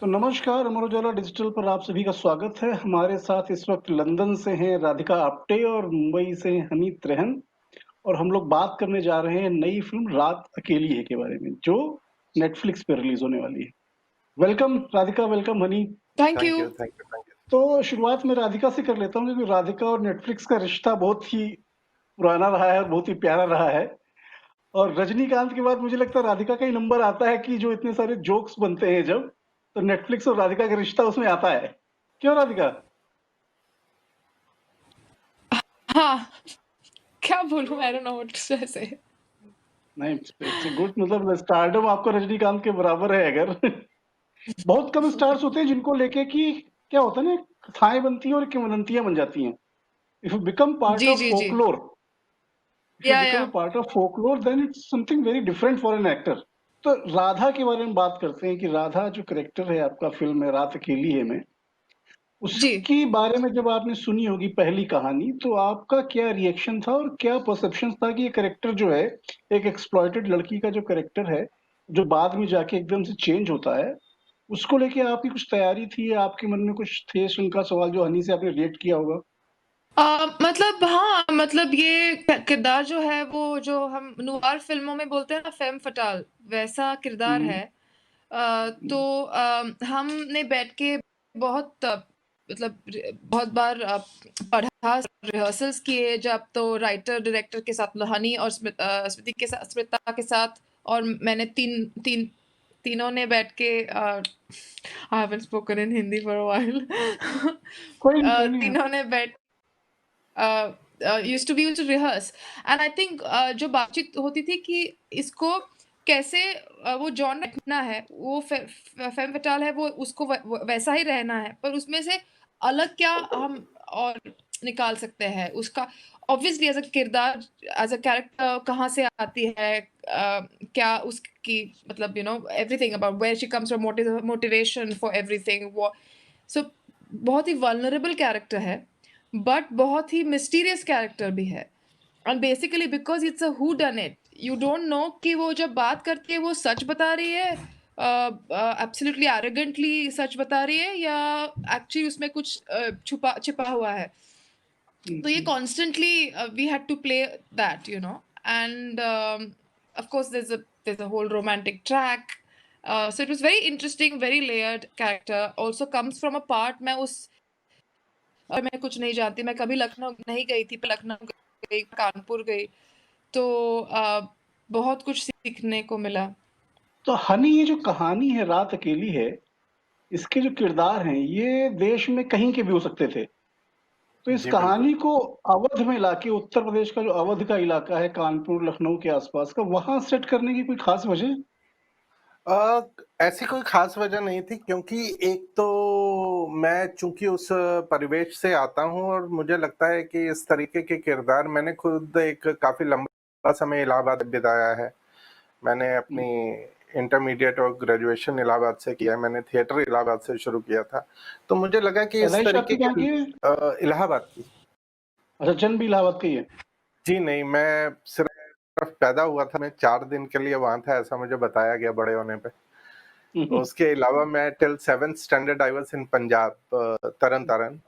तो नमस्कार, अमर उजाला डिजिटल पर आप सभी का स्वागत है। हमारे साथ इस वक्त लंदन से हैं राधिका आप्टे और मुंबई से हैं हनीत रेहन और हम लोग बात करने जा रहे हैं नई फ़िल्म रात अकेली है के बारे में, जो नेटफ्लिक्स पे रिलीज़ होने वाली है। Welcome Radhika, welcome Haneet. Thank thank you. You, thank you, thank you. तो शुरुआत में राधिका से कर लेता हूँ क्योंकि राधिका और नेटफ्लिक्स का रिश्ता बहुत ही पुराना रहा है और बहुत ही प्यारा रहा है। और रजनीकांत के बाद मुझे लगता है राधिका का ही नंबर आता है कि जो इतने सारे जोक्स बनते हैं जब, तो नेटफ्लिक्स और राधिका का रिश्ता उसमें आता है। क्यों राधिका? हाँ, क्या बोलूँ I don't know what to say. नहीं, इट्स गुड। मतलब स्टारडम आपका रजनीकांत के बराबर है अगर। बहुत कम स्टार्स होते हैं जिनको लेके कि क्या होता है ना, कथाएँ बनती हैं और किंवदंतियाँ बन जाती हैं। इफ यू बिकम पार्ट जी, ऑफ जी, जी। फोकलोर इफ यू बिकम या a part of folklore then it's something very different for an actor. तो राधा के बारे में बात करते हैं कि राधा जो कैरेक्टर है आपका फ़िल्म में रात अकेली है में, जी। उसके बारे में जब आपने सुनी होगी पहली कहानी, तो आपका क्या रिएक्शन था और क्या परसेप्शंस था कि ये कैरेक्टर जो है, एक एक्सप्लॉइटेड लड़की का जो कैरेक्टर है, जो बाद में जाके एकदम से चेंज होता है, उसको लेके आपकी कुछ तैयारी थी या आपके मन में कुछ थे शंका सवाल जो हनी से आपने रिलेट किया होगा? मतलब हाँ, मतलब ये किरदार जो है वो जो हम नूआर फ़िल्मों में बोलते हैं ना फेम फ़टाल, वैसा किरदार हुँ, है। हुँ, तो हमने बैठ के बहुत मतलब बहुत बार पढ़ा, रिहर्सल्स किए जब तो राइटर डायरेक्टर के साथ मतलब हनी और स्मृता के साथ और मैंने तीनों ने बैठ के I haven't spoken in Hindi for a while कोई नहीं है। तीनों ने बैठ used to rehearse and I think जो बातचीत होती थी कि इसको कैसे वो जॉन रखना है, वो फेम फटाल है, वो उसको वैसा ही रहना है, पर उसमें से अलग क्या हम और निकाल सकते हैं उसका। ऑब्वियसली एज अ किरदार, एज अ कैरेक्टर कहाँ से आती है, क्या उसकी मतलब everything about where she comes from, motivation for everything वो। सो बहुत ही वल्नरेबल कैरेक्टर है, बट बहुत ही मिस्टीरियस कैरेक्टर भी है। And basically because it's a whodunit, you don't know कि वो जब बात करती है वो सच बता रही है, एब्सोल्युटली एरोगेंटली सच बता रही है, या एक्चुअली उसमें कुछ छुपा छिपा हुआ है। हुँ, तो ये हुँ। Constantly we had to play that and of course there's a whole romantic track. So it was very interesting, very layered character, also comes from a part मैं उस और मैं कुछ नहीं जानती, मैं कभी लखनऊ नहीं गई थी, पर लखनऊ गई, कानपुर गई, तो बहुत कुछ सीखने को मिला। तो हनी ये जो कहानी है रात अकेली है, इसके जो किरदार हैं, ये देश में कहीं के भी हो सकते थे। तो इस जी, बिल्कुल। कहानी को अवध में लाके उत्तर प्रदेश का जो अवध का इलाका है, कानपुर, लखनऊ के आसपास का, वहाँ सेट करने की कोई खास वजह? ऐसी कोई ख़ास वजह नहीं थी क्योंकि एक तो मैं चूँकि उस परिवेश से आता हूँ और मुझे लगता है कि इस तरीके के किरदार मैंने खुद एक काफ़ी लंबा समय इलाहाबाद बिताया है। मैंने हुँ, अपनी इंटरमीडिएट और ग्रेजुएशन इलाहाबाद से किया है, मैंने थिएटर इलाहाबाद से शुरू किया था। तो मुझे लगा कि इस पैदाइश तरीके आपकी कहाँ के की है? इलाहाबाद की। अच्छा, जन्म भी इलाहाबाद का ही है। जी नहीं, मैं सिर्फ़ पैदा हुआ था, मैं 4 दिन के लिए वहाँ था, ऐसा मुझे बताया गया बड़े होने पे। हुँ, हुँ, उसके अलावा मैं till 7th standard I was in Punjab, Tarn Taran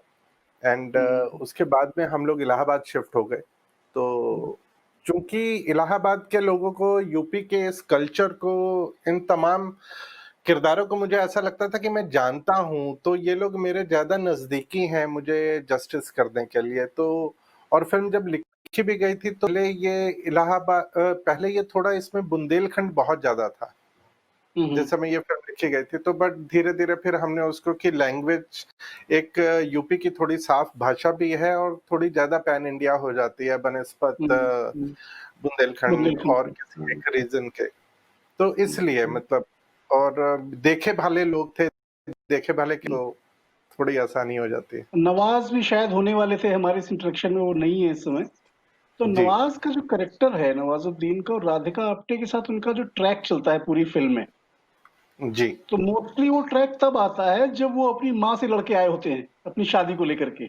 and हुँ, उसके बाद में हम लोग इलाहाबाद शिफ्ट हो गए। हुँ, तो चूँकि इलाहाबाद के लोगों को, यूपी के इस कल्चर को, इन तमाम किरदारों को मुझे ऐसा लगता था कि मैं जानता हूँ, तो ये लोग मेरे ज़्यादा नज़दीकी हैं मुझे जस्टिस करने के लिए। तो और फ़िल्म जब लिखी भी गई थी तो पहले ये थोड़ा इसमें बुंदेलखंड बहुत ज़्यादा था। हुँ, जिस हुँ, समय ये फ़िल्म लिखी गई थी, तो बट धीरे-धीरे फिर हमने उसको कि लैंग्वेज एक यूपी की थोड़ी साफ भाषा भी है और थोड़ी ज़्यादा पैन इंडिया हो जाती है हुँ, बनिस्बत हुँ, बुंदेलखंड बुंदेलखंड और की। किसी हाँ, एक रीजन के। तो हुँ, इसलिए हुँ। मतलब और देखे भाले लोग थे, देखे भाले की तो थोड़ी आसानी हो जाती है। नवाज़ भी शायद होने वाले थे हमारे इस इंटरेक्शन में, वो नहीं है इस समय। तो जी, नवाज़ का जो कैरेक्टर है, नवाज़ुद्दीन का और राधिका आप्टे के साथ उनका जो ट्रैक चलता है पूरी फ़िल्म में, जी। तो मोस्टली वो ट्रैक तब आता है जब वो अपनी माँ से लड़ के आए होते हैं, अपनी शादी को लेकर के।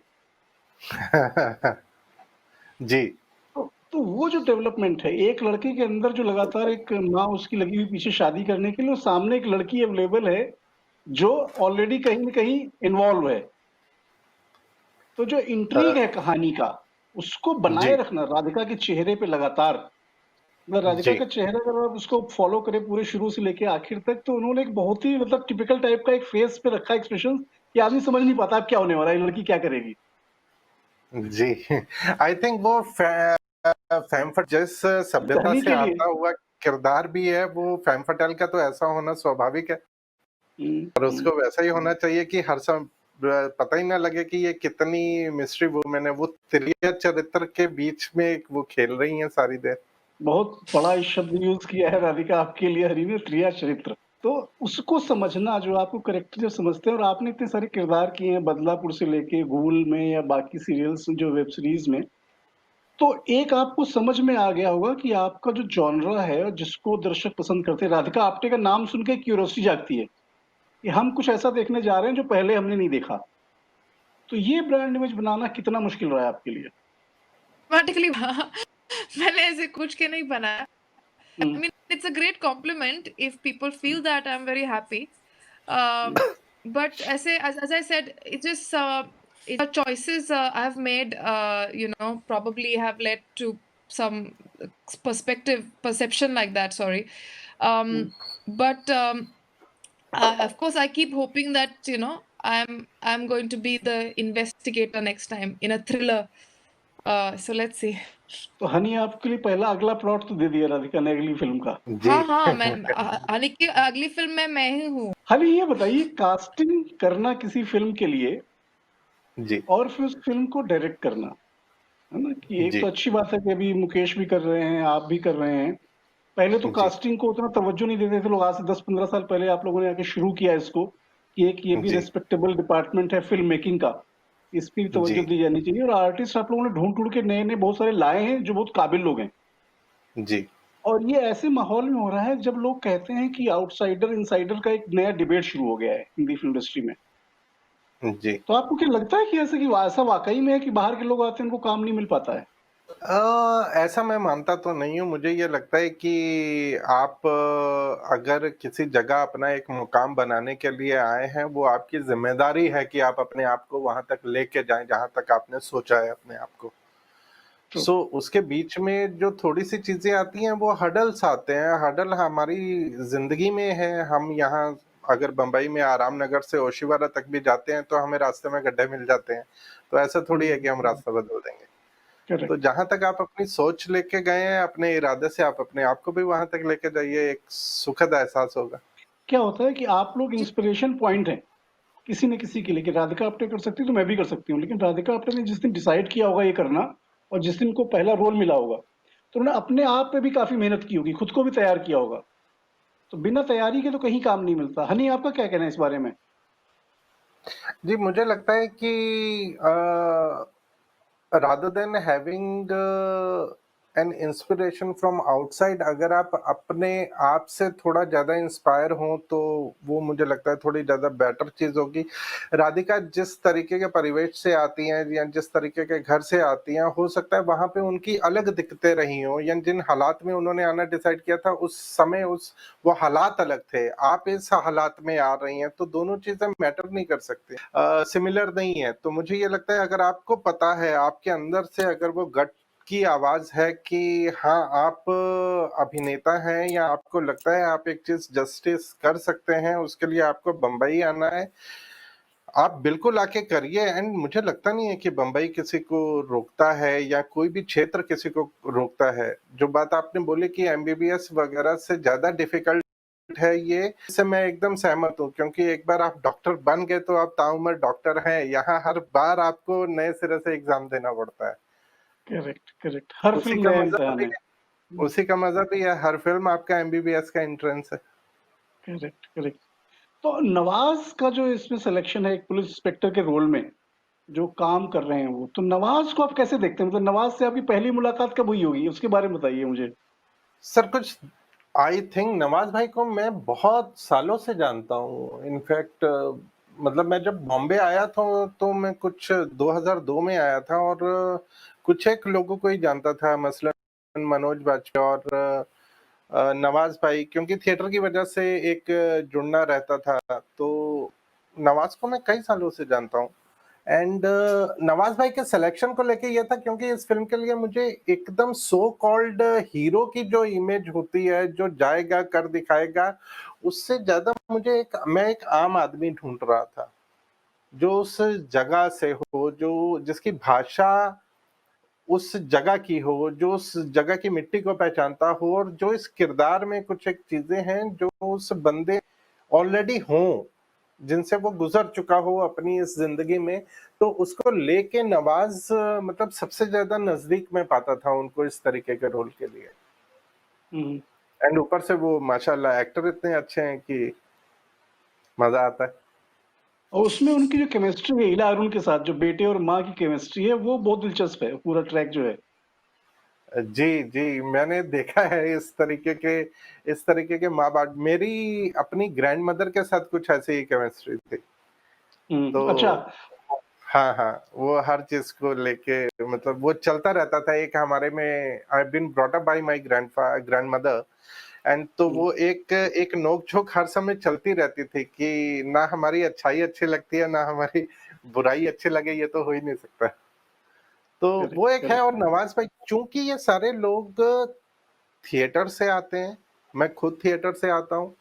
जी, तो वो जो डेवलपमेंट है, एक लड़के के अंदर जो लगातार एक माँ उसकी लगी हुई पीछे शादी करने के लिए और सामने एक लड़की अवेलेबल है, जो ऑलरेडी कहीं न कहीं इन्वॉल्व है। तो जो इंट्रिग है कहानी का, उसको बनाए जी, रखना राधिका के चेहरे पे लगातार, मतलब राधिका जी, का चेहरा अगर आप उसको फॉलो करें पूरे शुरू से लेके आखिर तक, तो उन्होंने एक बहुत ही मतलब टिपिकल टाइप का एक फेस पे रखा एक्सप्रेशन कि आदमी समझ नहीं पाता अब क्या होने वाला है, ये लड़की क्या करेगी? जी। आई थिंक वो फैम फट जिस सभ्यता कहने से के लिए आता हुआ किरदार भी है, वो फैम फटेल का तो ऐसा होना स्वाभाविक है हुँ, और हुँ। उसको वैसा ही होना चाहिए कि हर पता ही ना लगे कि ये कितनी मिस्ट्री वुमन है। वो त्रिया चरित्र के बीच में वो खेल रही हैं सारी देर। बहुत बड़ा शब्द यूज़ किया है राधिका आपके लिए हरि ने, त्रिया चरित्र। तो उसको समझना जो आपको कैरेक्टर जब समझते हैं और आपने इतने सारे किरदार किए हैं बदलापुर से लेके गूल में या बाकी सीरियल्स जो वेब सीरीज़ में, तो एक आपको समझ में आ गया होगा कि आपका जो जॉनरा है और जिसको दर्शक पसंद करते हैं, राधिका आप्टे का नाम सुन के क्यूरियोसिटी जागती है, कि हम कुछ ऐसा देखने जा रहे हैं जो पहले हमने नहीं देखा। तो ये ब्रांड इमेज बनाना कितना मुश्किल रहा है आपके लिए? ऑटोमेटिकली मैंने ऐसे कुछ के नहीं बनाया। हुँ, I mean, it's a great compliment if people feel that I'm very happy. But as I said, it just it's the choices I've made, probably have led to some perception like that. Sorry, um, hmm. but of course, I keep hoping that I'm going to be the investigator next time in a thriller. So let's see. तो हनी आपके लिए पहला अगला plot तो दे दिया राधिका ने अगली film का। जी। हाँ, हाँ, हालाँकि की अगली फ़िल्म में मैं ही हूँ। हनी ये बताइए कास्टिंग करना किसी फ़िल्म के लिए जी, और फिर उस फ़िल्म को डायरेक्ट करना, है ना? कि एक जी, तो अच्छी बात है कि अभी मुकेश भी कर रहे हैं, आप भी कर रहे हैं। पहले तो जी, कास्टिंग को उतना तवज्जो नहीं देते थे लोग, आज से 10-15 साल पहले आप लोगों ने आके शुरू किया इसको, कि एक ये भी जी, रिस्पेक्टेबल डिपार्टमेंट है फ़िल्म मेकिंग का, इस पे भी तवज्जो जी, दी जानी चाहिए और आर्टिस्ट आप लोगों ने ढूँढ-ढूँढ के नए-नए बहुत सारे लाए हैं, जो बहुत काबिल लोग हैं। जी, और ये ऐसे माहौल में हो रहा है जब लोग कहते हैं कि आउटसाइडर इनसाइडर का एक नया डिबेट शुरू हो गया है हिंदी फ़िल्म इंडस्ट्री में। जी। तो आपको क्या लगता है कि ऐसे कि ऐसा वाक़ई में है कि बाहर के लोग आते हैं, उनको काम नहीं मिल पाता है? ऐसा मैं मानता तो नहीं हूँ। मुझे ये लगता है कि आप अगर किसी जगह अपना एक मुकाम बनाने के लिए आए हैं, वो आपकी ज़िम्मेदारी है कि आप अपने आप को वहाँ तक लेके जाएँ, जहाँ तक आपने सोचा है अपने आप को। ट्रू। उसके बीच में जो थोड़ी-सी चीज़ें आती हैं, वो हर्डल्स आते हैं। हर्डल हमारी ज़िंदगी में है। हम यहाँ अगर बम्बई में आराम नगर से ओशिवारा तक भी जाते हैं, तो हमें रास्ते में गड्ढे मिल जाते हैं। तो ऐसा थोड़ी है हुँ, कि हम हुँ। रास्ता बदल देंगे। तो करेक्ट। जहाँ तक आप अपनी सोच लेके गए हैं, अपने इरादे से आप अपने आप को भी वहाँ तक लेके जाइए, एक सुखद एहसास होगा। क्या होता है कि आप लोग जी, इंस्पिरेशन पॉइंट हैं, किसी न किसी के लिए कि राधिका आप्टे कर सकती है तो मैं भी कर सकती हूँ। लेकिन राधिका आप्टे ने जिस दिन डिसाइड किया होगा ये करना और जिस दिन को पहला रोल मिला होगा, तो उन्होंने अपने आप पे भी काफ़ी मेहनत की होगी, खुद को भी तैयार किया होगा। तो बिना तैयारी के तो कहीं काम नहीं मिलता। हनी आपका क्या कहना है इस बारे में? जी, मुझे लगता है कि rather than having an inspiration from outside, अगर आप अपने आप से थोड़ा ज़्यादा इंस्पायर हों, तो वो मुझे लगता है थोड़ी ज़्यादा बेटर चीज़ होगी। राधिका जिस तरीके के परिवेश से आती हैं या जिस तरीके के घर से आती हैं, हो सकता है वहाँ पे उनकी अलग दिक्कतें रही हों या जिन हालात में उन्होंने आना डिसाइड किया था, उस समय वो हालात अलग थे। आप इस हालात में आ रही हैं, तो दोनों चीज़ें मैटर नहीं कर सकती। सिमिलर नहीं है। तो मुझे ये लगता है अगर आपको पता है, आपके अंदर से अगर वो गट की आवाज़ है कि हाँ, आप अभिनेता हैं या आपको लगता है आप एक चीज़ जस्टिस कर सकते हैं, उसके लिए आपको बम्बई आना है, आप बिल्कुल आके करिए एंड मुझे लगता नहीं है कि बम्बई किसी को रोकता है या कोई भी क्षेत्र किसी को रोकता है। जो बात आपने बोली कि एमबीबीएस वगैरह से ज़्यादा डिफ़िकल्ट है ये, इससे मैं एकदम सहमत हूँ क्योंकि एक बार आप डॉक्टर बन गए तो आप ताउम्र डॉक्टर हैं। यहाँ हर बार आपको नए सिरे से एग्ज़ाम देना पड़ता है। Correct, correct. हर उसी फ़िल्म का नया मज़ा इम्तिहान भी है। है हुँ, उसी का मज़ा भी है, हर फ़िल्म आपका एमबीबीएस का एंट्रेंस है। Correct, correct. तो नवाज़ का जो इसमें सिलेक्शन है एक पुलिस इंस्पेक्टर के रोल में, जो काम कर रहे हैं वो, तो नवाज़ को आप कैसे देखते हैं? मतलब नवाज़ से आपकी पहली मुलाकात कब हुई होगी? उसके बारे में बताइए मुझे। सर कुछ आई थिंक नवाज़ भाई को मैं बहुत सालों से जानता हूँ। इनफैक्ट मतलब मैं जब बॉम्बे आया था तो मैं कुछ 2002 में आया था और कुछ एक लोगों को ही जानता था मसलन मनोज वाजपेयी और नवाज़ भाई क्योंकि थिएटर की वजह से एक जुड़ना रहता था। तो नवाज को मैं कई सालों से जानता हूँ एंड नवाज भाई के सिलेक्शन को लेके ये था क्योंकि इस फिल्म के लिए मुझे एकदम सो कॉल्ड हीरो की जो इमेज होती है, जो जाएगा कर दिखाएगा, उससे ज्यादा मैं एक आम आदमी ढूंढ रहा था जो उस जगह से हो, जो जिसकी भाषा उस जगह की हो, जो उस जगह की मिट्टी को पहचानता हो और जो इस किरदार में कुछ एक चीजें हैं जो उस बंदे ऑलरेडी हों, जिनसे वो गुजर चुका हो अपनी इस जिंदगी में, तो उसको लेके नवाज मतलब सबसे ज्यादा नजदीक में पाता था उनको इस तरीके के रोल के लिए। एंड ऊपर से वो माशाल्लाह एक्टर इतने अच्छे हैं कि मजा आता है। और उसमें उनकी जो केमिस्ट्री है इला अरुण के साथ, जो बेटे और माँ की केमिस्ट्री है, वो बहुत दिलचस्प है, पूरा ट्रैक जो है। जी, जी, मैंने देखा है इस तरीके के माँ-बाप, मेरी अपनी ग्रैंडमदर के साथ कुछ ऐसी ही केमिस्ट्री थी। तो अच्छा। हाँ, हाँ, वो हर चीज़ को लेके मतलब वो चलता रहता था। एक हमारे में I have been brought up by my grandmother and तो वो एक नोक-झोंक हर समय चलती रहती थी कि ना हमारी अच्छाई अच्छी लगती है, ना हमारी बुराई अच्छी लगे, ये तो हो ही नहीं सकता। तो वो एक है। और नवाज भाई, चूंकि ये सारे लोग थिएटर से आते हैं, मैं खुद थिएटर से आता हूँ,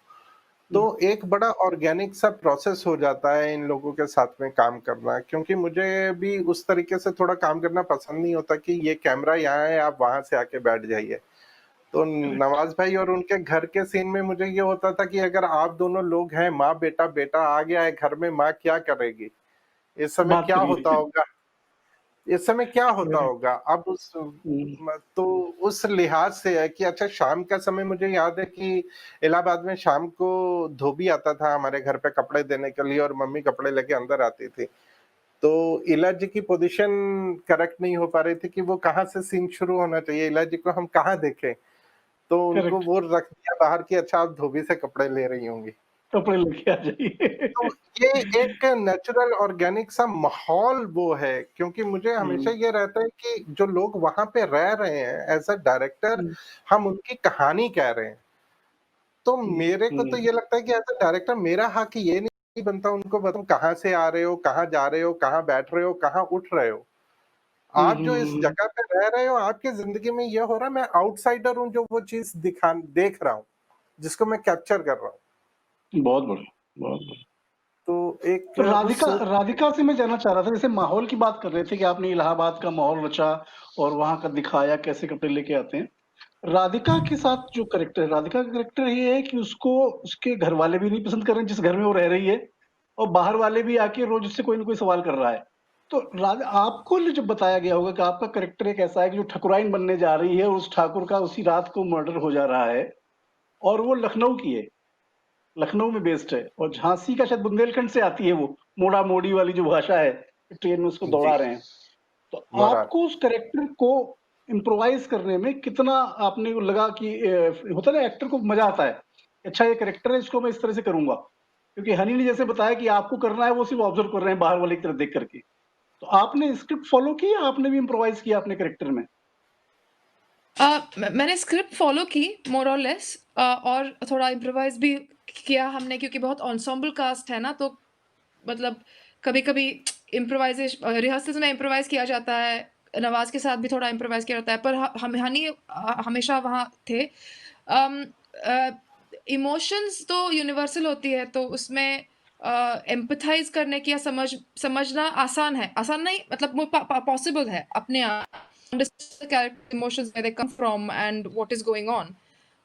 तो एक बड़ा ऑर्गेनिक सा प्रोसेस हो जाता है इन लोगों के साथ में काम करना, क्योंकि मुझे भी उस तरीके से थोड़ा काम करना पसंद नहीं होता कि ये कैमरा यहाँ है, आप वहां से आके बैठ जाइए। तो नवाज भाई और उनके घर के सीन में मुझे ये होता था कि अगर आप दोनों लोग हैं, माँ बेटा, बेटा आ गया है घर में, माँ क्या करेगी, इस समय बात क्या करिए। होता होगा, इस समय क्या होता होगा। अब तो उस लिहाज से है कि अच्छा, शाम का समय मुझे याद है कि इलाहाबाद में शाम को धोबी आता था हमारे घर पे कपड़े देने के लिए और मम्मी कपड़े लेके अंदर आती थी। तो इला जी की पोजीशन करेक्ट नहीं हो पा रही थी कि वो कहाँ से सीन शुरू होना चाहिए, इला जी को हम कहाँ देखें। तो उनको करेक्ट। वो रख दिया बाहर कि अच्छा, आप धोबी से कपड़े ले रही होंगी। कपड़े लेके आ जाइए। तो ये एक नेचुरल ऑर्गेनिक सा माहौल वो है, क्योंकि मुझे हमेशा ये रहता है कि जो लोग वहां पे रह रहे हैं एज अ डायरेक्टर, हम उनकी कहानी कह रहे हैं। तो मेरे को तो ये लगता है कि एज अ डायरेक्टर मेरा हक ये नहीं बनता उनको बताऊं कहाँ से आ रहे हो, कहाँ जा रहे हो, कहाँ बैठ रहे हो, कहाँ उठ रहे हो। आप जो इस जगह पे रह रहे हो, आपकी जिंदगी में ये हो रहा है, मैं आउटसाइडर हूँ जो वो चीज देख रहा हूँ, जिसको मैं कैप्चर कर रहा हूँ। बहुत बढ़िया, बहुत बढ़िया। तो एक तो उस राधिका से मैं जानना चाह रहा था, जैसे माहौल की बात कर रहे थे कि आपने इलाहाबाद का माहौल रचा और वहां का दिखाया कैसे कपड़े लेके आते हैं। राधिका के साथ जो करेक्टर है, राधिका का करेक्टर ये है कि उसको उसके घर वाले भी नहीं पसंद कर रहे हैं जिस घर में वो रह रही है, और बाहर वाले भी आके रोज उससे कोई ना कोई सवाल कर रहा है। तो आपको जब बताया गया होगा कि आपका करेक्टर एक ऐसा है कि जो ठकुराइन बनने जा रही है और उस ठाकुर का उसी रात को मर्डर हो जा रहा है, और वो लखनऊ की है, लखनऊ में बेस्ड है, और झांसी का शायद बुंदेलखंड से आती है, वो मोड़ा मोड़ी वाली जो भाषा है, ट्रेन में उसको जी, दौड़ा रहे हैं। तो मोरार। आपको उस कैरेक्टर को इम्प्रोवाइज करने में कितना आपने को लगा कि होता है ना, एक्टर को मजा आता है, अच्छा ये कैरेक्टर है, इसको मैं इस तरह से करूंगा। क्योंकि हनी ने जैसे बताया कि आपको करना है, वो सिर्फ ऑब्जर्व कर रहे हैं बाहर वाले की तरफ देख करके। तो आपने स्क्रिप्ट फॉलो की या आपने भी इम्प्रोवाइज किया अपने कैरेक्टर में? मैंने स्क्रिप्ट फॉलो की मोर और लेस, और थोड़ा इम्प्रोवाइज भी किया हमने, क्योंकि बहुत एंसेम्बल कास्ट है ना, तो मतलब कभी-कभी रिहर्सल्स में इम्प्रोवाइज किया जाता है। नवाज के साथ भी थोड़ा इम्प्रोवाइज किया जाता है, पर हम हनी हमेशा वहाँ थे। इमोशंस तो यूनिवर्सल होती है, तो उसमें एम्पैथाइज करने की या समझना आसान नहीं, मतलब वो पॉसिबल है अपने आप। Understand the character emotions, where they come from and what is going on.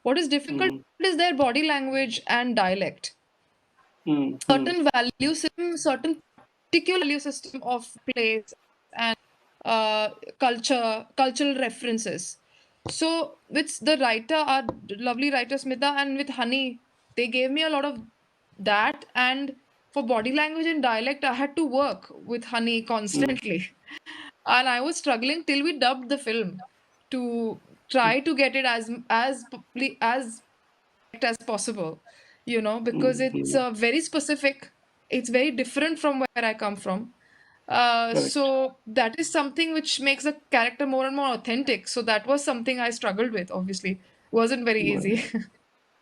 What is difficult is their body language and dialect. Certain value system, certain particular value system of place and cultural references. So with the writer, our lovely writer Smita, and with Honey, they gave me a lot of that. And for body language and dialect, I had to work with Honey constantly. And I was struggling till we dubbed the film to try to get it as possible, because it's very specific. It's very different from where I come from. Correct. So that is something which makes the character more and more authentic. So that was something I struggled with. Obviously, wasn't very easy.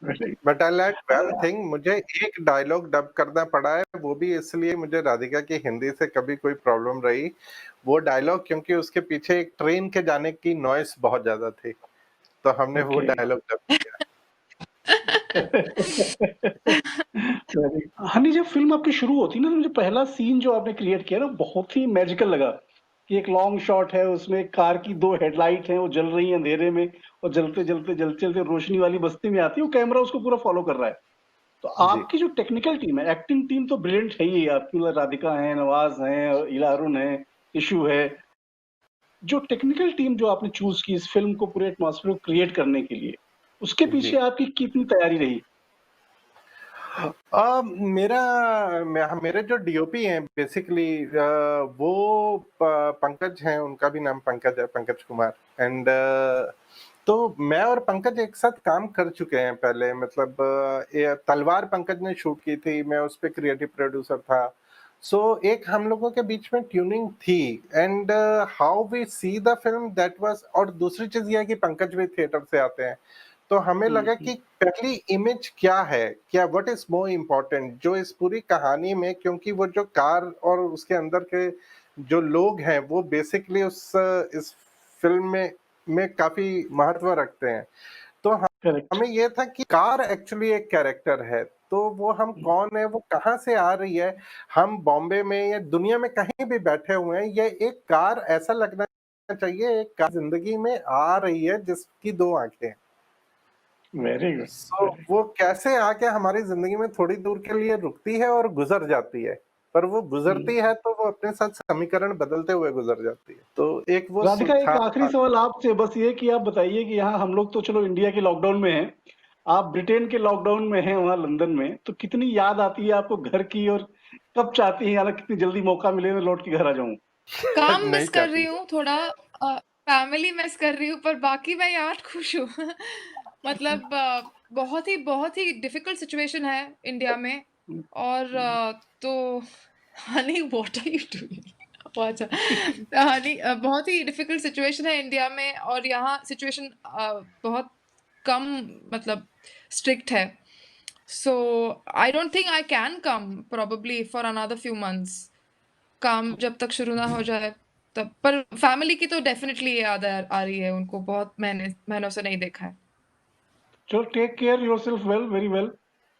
Very but I learn one thing, मुझे एक dialogue dub करना पड़ा है, वो भी इसलिए मुझे राधिका की हिंदी से कभी कोई प्रॉब्लम रही, वो डायलॉग क्योंकि उसके पीछे एक ट्रेन के जाने की नॉइस बहुत ज़्यादा थी, तो हमने वो ओके। डायलॉग डब किया। वेरी हनी, जब फ़िल्म आपकी शुरू होती है ना, तो मुझे पहला सीन जो आपने क्रिएट किया ना, बहुत ही मैजिकल लगा कि एक लॉन्ग शॉट है, उसमें कार की 2 हेडलाइट हैं, वो जल रही हैं अंधेरे में और जलते-जलते रोशनी वाली बस्ती में आती है, वो कैमरा उसको पूरा फ़ॉलो कर रहा है। तो जी। आपकी जो टेक्निकल टीम है, एक्टिंग टीम तो ब्रिलियंट है ही आपकी, मतलब राधिका हैं, नवाज़ हैं, इला अरुण है, इशू है। जो टेक्निकल टीम जो आपने चूज़ की इस फ़िल्म को पूरे एटमॉस्फेयर को क्रिएट करने के लिए, उसके जी। पीछे आपकी कितनी तैयारी रही? मेरे जो डीओपी हैं बेसिकली, वो पंकज हैं, उनका भी नाम पंकज है, पंकज कुमार। एंड तो मैं और पंकज एक साथ काम कर चुके हैं पहले, मतलब तलवार पंकज ने शूट की थी, मैं उस पे क्रिएटिव प्रोड्यूसर था। सो एक हम लोगों के बीच में ट्यूनिंग थी, and how we see the film that was. और दूसरी चीज ये है कि पंकज भी थिएटर से आते हैं, तो हमें हुँ, लगा हुँ। कि पहली इमेज क्या है, क्या व्हाट इज मोर इम्पोर्टेंट जो इस पूरी कहानी में, क्योंकि वो जो कार और उसके अंदर के जो लोग हैं वो बेसिकली इस फिल्म में काफी महत्व रखते हैं। तो करेक्ट। हमें ये था कि कार एक्चुअली एक कैरेक्टर है, तो वो हम कौन है, वो कहाँ से आ रही है, हम बॉम्बे में या दुनिया में कहीं भी बैठे हुए हैं, ये एक कार ऐसा लगना चाहिए, एक कार जिंदगी में आ रही है जिसकी 2 आंखें हैं। वेरी गुड, सो वेरी वो कैसे आके हमारी जिंदगी में थोड़ी दूर के लिए रुकती है और गुजर जाती है, पर वो हुँ। गुजरती है तो वो अपने साथ समीकरण बदलते हुए गुजर जाती है, तो एक वो राधिका, एक था। आखिरी सवाल आपसे बस ये कि आप बताइए कि यहाँ हम लोग तो चलो इंडिया के लॉकडाउन में हैं, आप ब्रिटेन के लॉकडाउन में हैं वहाँ लंदन में, तो कितनी याद आती है आपको घर की और कब चाहती हैं यार कितनी जल्दी मौका मिले मैं लौट के घर आ जाऊँ? काम नहीं मिस कर रही चाहती। हूँ थोड़ा, फैमिली मिस कर रही हूँ, पर बाकी मैं यहाँ खुश हूँ। मतलब बहुत ही डिफिकल्ट सिचुएशन है इंडिया में, हुँ, और हुँ। तो honey what are you doing? Oh अच्छा, हनी बहुत ही डिफिकल्ट सिचुएशन है इंडिया में, और यहाँ सिचुएशन बहुत कम, मतलब स्ट्रिक्ट है। So I don't think I can come probably for another few months, काम जब तक शुरू ना हो जाए तब। पर फैमिली की तो डेफ़िनेटली याद आ रही है, उनको बहुत महीनों से नहीं देखा है। चलो take care yourself well, very well,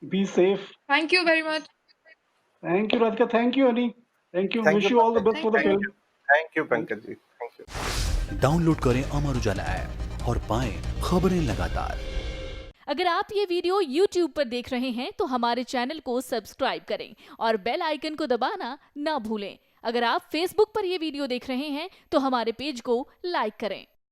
be safe. Thank you very much. Thank you Radhika, thank you honey, thank you, thank you wish you all the Pankaj ji, best thank for the you. Thank film. You, thank you thank Pankaj you. Ji, thank you. Download करें अमर उजाला app और पाएं खबरें लगातार। अगर आप ये video YouTube पर देख रहे हैं तो हमारे चैनल को सब्सक्राइब करें और बेल आइकन को दबाना ना भूलें। अगर आप Facebook पर ये वीडियो देख रहे हैं तो हमारे पेज को लाइक करें।